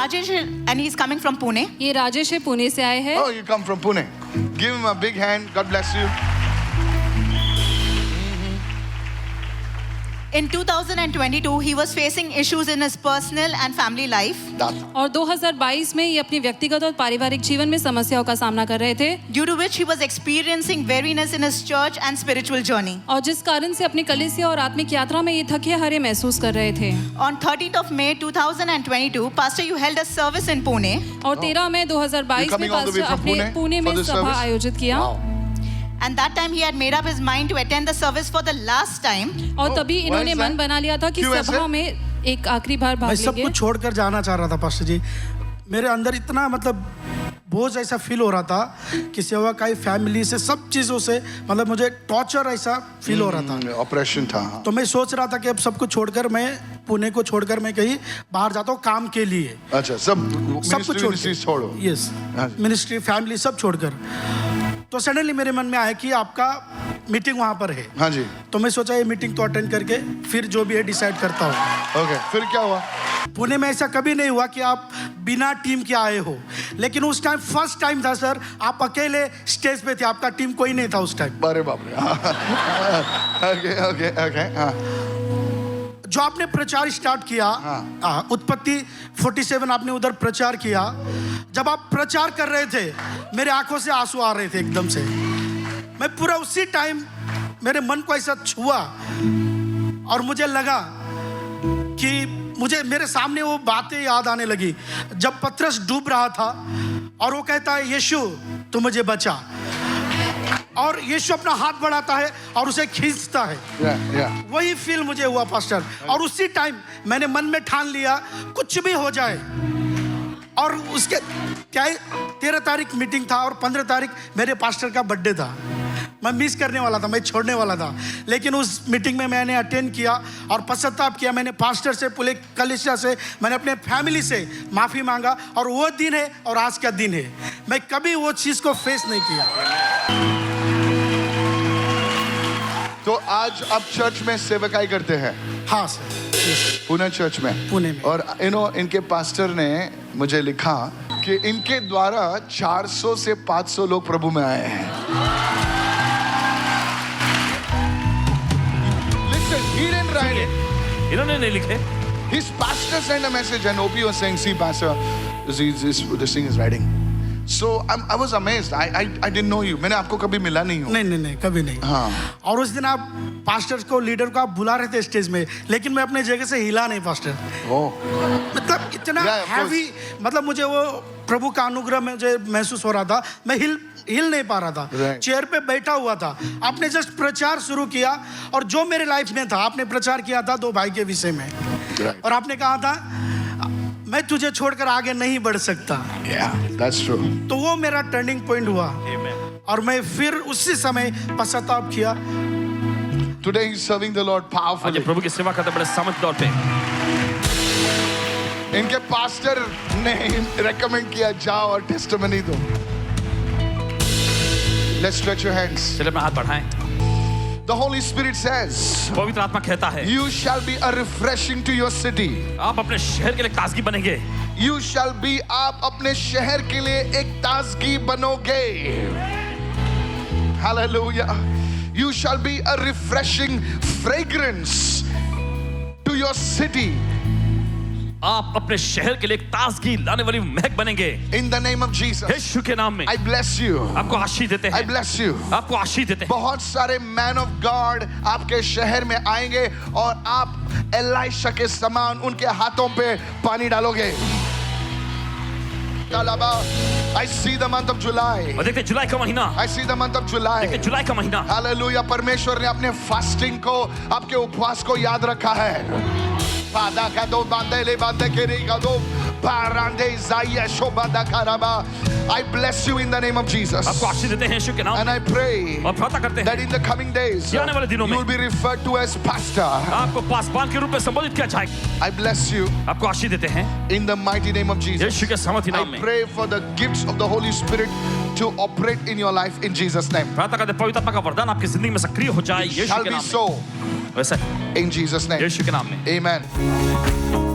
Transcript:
Rajesh and he's coming from Pune. ये राजेश है, पुणे से आए हैं. Oh, you come from Pune. Give him a big hand. God bless you. In 2022, he was facing issues in his personal and family life. और 2022 में ये अपनी व्यक्तिगत और पारिवारिक जीवन में समस्याओं का सामना कर रहे थे. Due to which he was experiencing weariness in his church and spiritual journey. और जिस कारण से अपनी कलीसिया और आत्मिक यात्रा में ये थके हारे महसूस कर रहे थे. On 13th of May 2022, Pastor, you held a service in Pune. और 13 मई 2022 में पास्टर अपने पुणे में सभा आयोजित किया. And that time he had made up his mind to attend the service for the last time. और तभी इन्होंने मन बना लिया था कि सभा में एक आखिरी बार भाग लेंगे. मैं सब कुछ छोड़कर जाना चाह रहा था पास्टर जी. मेरे अंदर इतना मतलब बोझ ऐसा फील हो रहा था कि सेवा का फैमिली से सब चीज़ों से मतलब मुझे टॉर्चर ऐसा फील हो रहा था. ऑपरेशन था. तो मैं सोच रहा था कि अब सब कुछ छोड़कर मैं पुणे को छोड़कर मैं कहीं बाहर जाता हूँ काम के लिए. अच्छा, सब कुछ छोड़ो. यस, मिनिस्ट्री फैमिली सब छोड़कर. तो सडनली मेरे मन में आया कि आपका मीटिंग वहाँ पर है. हाँ जी. तो मैं सोचा ये मीटिंग तो अटेंड करके फिर जो भी है डिसाइड करता हूँ. ओके, फिर क्या हुआ? पुणे में ऐसा कभी नहीं हुआ कि आप बिना टीम के आए हो, लेकिन उस टाइम फर्स्ट टाइम था सर, आप अकेले स्टेज पे थे, आपका टीम कोई नहीं था उस टाइम. अरे बाप रे. Okay okay okay. जो आपने प्रचार स्टार्ट किया, उत्पत्ति 47 आपने उधर प्रचार किया. जब आप प्रचार कर रहे थे मेरे आंखों से आंसू आ रहे थे एकदम से. मैं पूरा उसी टाइम मेरे मन को ऐसा छुआ और मुझे लगा कि मुझे मेरे सामने वो बातें याद आने लगी जब पतरस डूब रहा था और वो कहता है यीशु तू मुझे बचा, और यीशु अपना हाथ बढ़ाता है और उसे खींचता है. वही फील मुझे हुआ पास्टर. और उसी टाइम मैंने मन में ठान लिया कुछ भी हो जाए. और उसके क्या 13 तारीख मीटिंग था और 15 तारीख मेरे पास्टर का बर्थडे था. मैं मिस करने वाला था, मैं छोड़ने वाला था, लेकिन उस मीटिंग में मैंने अटेंड किया और पश्चाताप किया. मैंने पास्टर से, पूरे कलीसिया से, मैंने अपने फैमिली से माफ़ी मांगा. और वो दिन है और आज का दिन है. मैं कभी वो चीज़ को फेस नहीं किया. तो आज आप चर्च में सेवकाई करते हैं? हाँ सर. पुणे चर्च में. पुणे में. और इनके पास्टर ने मुझे लिखा कि इनके द्वारा 400 से 500 लोग प्रभु में आए हैं. Listen, he didn't write it. इन्होंने नहीं लिखे. His pastor sent a message and OP was saying, see pastor, this thing is writing. So I was amazed. I didn't know you. मैंने आपको कभी मिला नहीं हूँ. नहीं कभी नहीं. हाँ. और उस दिन आप पास्टर को, लीडर को आप बुला रहे थे स्टेज में, लेकिन मैं अपने जगह से हिला नहीं पास्टर. मतलब इतना हैवी, मतलब मुझे वो प्रभु का अनुग्रह मुझे महसूस हो रहा था. मैं हिल नहीं पा रहा था. चेयर पे बैठा हुआ था. आपने जस्ट प्रचार शुरू किया और जो मेरे लाइफ में था आपने प्रचार किया था 2 भाई के विषय में. और आपने कहा था मैं तुझे छोड़कर आगे नहीं बढ़ सकता. That's true. तो वो मेरा टर्निंग पॉइंट हुआ. और मैं फिर उसी समय पश्चाताप किया. Today he's serving the Lord powerfully. आज प्रभु की सेवा करते बड़े सामर्थ्य तौर पे. इनके पास्टर ने रेकमेंड किया जाओ और टेस्टिमनी दो. Let's stretch your hands. चलिए अपना हाथ बढ़ाएं. The Holy Spirit says, पवित्र आत्मा कहता है, you shall be a refreshing to your city. आप अपने शहर के लिए ताजगी बनेंगे. You shall be, आप अपने शहर के लिए एक ताजगी बनोगे. Hallelujah. You shall be a refreshing fragrance to your city. आप अपने शहर के लिए एक ताजगी लाने वाली महक बनेंगे. In the name of Jesus. यीशु के नाम में. I bless you. आपको आशीष देते हैं. I bless you. आपको आशीष देते हैं. बहुत सारे मैन ऑफ गॉड आपके शहर में आएंगे और आप एलाइशा के समान उनके हाथों पे पानी डालोगे. I see the month of July. और देखते जुलाई का महीना. I see the month of July. देखते जुलाई का महीना. Hallelujah. परमेश्वर ने अपने फास्टिंग को, आपके उपवास को याद रखा है. Pada kado bandele bandekeri kado parande zaya shobada karaba. I bless you in the name of Jesus. आपको आशीष देते हैं यीशु के नाम. And I pray और प्रार्थना करते हैं that in the coming days you आने वाले दिनों में will be referred to as pastor. आपको पासवान के रूप में संबोधित किया जाएगा. I bless you आपको आशीष देते हैं in the mighty name of Jesus. यीशु के सामर्थ्य नाम I में. pray for the gifts of the Holy Spirit to operate in your life in Jesus' name. प्रार्थना करते हैं पवित्र आत्मा का वरदान आपकी जिंदगी में सक्रिय हो जाए यीशु Shall के be नाम में. so वैसा in Jesus' name. यीशु के नाम में. Amen.